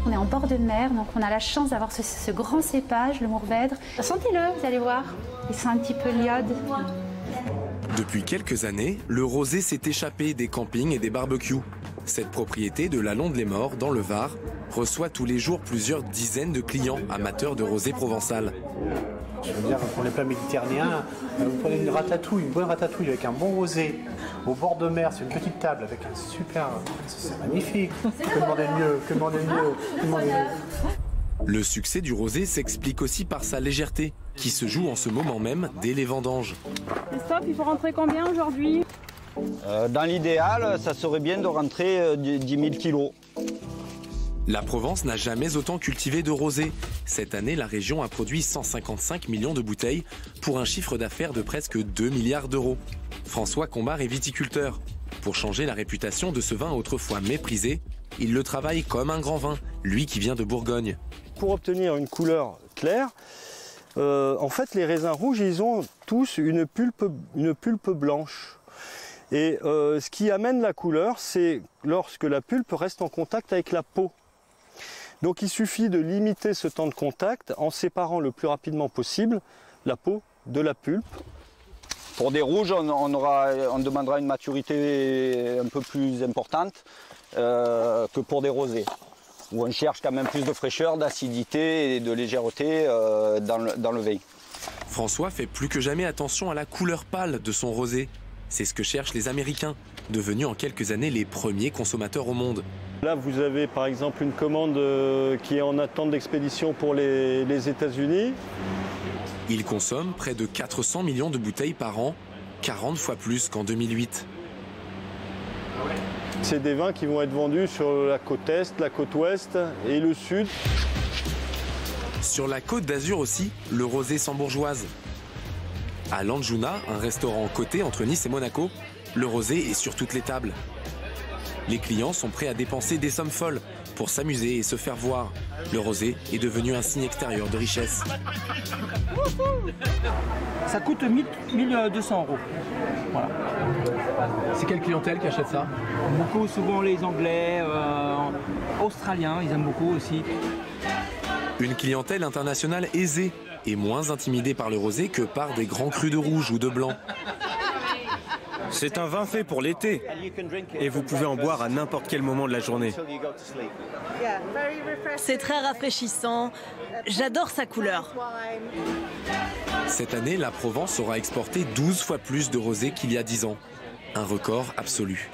On est en bord de mer, donc on a la chance d'avoir ce grand cépage, le Mourvèdre. Sentez-le, vous allez voir. Il sent un petit peu l'iode. Depuis quelques années, le rosé s'est échappé des campings et des barbecues. Cette propriété de la Londe-les-Morts, dans le Var, reçoit tous les jours plusieurs dizaines de clients amateurs de rosé provençal. Je veux dire, pour les plats méditerranéens, vous prenez une bonne ratatouille avec un bon rosé, au bord de mer, sur une petite table avec un super... C'est magnifique. Que demander de mieux. Le succès du rosé s'explique aussi par sa légèreté, qui se joue en ce moment même dès les vendanges. Christophe, il faut rentrer combien aujourd'hui ? Dans l'idéal, ça serait bien de rentrer 10 000 kilos. La Provence n'a jamais autant cultivé de rosé. Cette année, la région a produit 155 millions de bouteilles pour un chiffre d'affaires de presque 2 milliards d'euros. François Combard est viticulteur. Pour changer la réputation de ce vin autrefois méprisé, il le travaille comme un grand vin, lui qui vient de Bourgogne. Pour obtenir une couleur claire, en fait, les raisins rouges, ils ont tous une pulpe blanche. Et ce qui amène la couleur, c'est lorsque la pulpe reste en contact avec la peau. Donc il suffit de limiter ce temps de contact en séparant le plus rapidement possible la peau de la pulpe. Pour des rouges, on demandera une maturité un peu plus importante que pour des rosés, où on cherche quand même plus de fraîcheur, d'acidité et de légèreté dans le vin. François fait plus que jamais attention à la couleur pâle de son rosé. C'est ce que cherchent les Américains, devenus en quelques années les premiers consommateurs au monde. Là, vous avez par exemple une commande qui est en attente d'expédition pour les États-Unis. Il consomme près de 400 millions de bouteilles par an, 40 fois plus qu'en 2008. C'est des vins qui vont être vendus sur la côte Est, la côte Ouest et le Sud. Sur la côte d'Azur aussi, le rosé s'embourgeoise. À l'Anjuna, un restaurant coté entre Nice et Monaco, le rosé est sur toutes les tables. Les clients sont prêts à dépenser des sommes folles pour s'amuser et se faire voir. Le rosé est devenu un signe extérieur de richesse. Ça coûte 1200 €. Voilà. C'est quelle clientèle qui achète ça? Beaucoup, souvent les Anglais, Australiens, ils aiment beaucoup aussi. Une clientèle internationale aisée et moins intimidée par le rosé que par des grands crus de rouge ou de blanc. C'est un vin fait pour l'été et vous pouvez en boire à n'importe quel moment de la journée. C'est très rafraîchissant. J'adore sa couleur. Cette année, la Provence aura exporté 12 fois plus de rosé qu'il y a 10 ans. Un record absolu.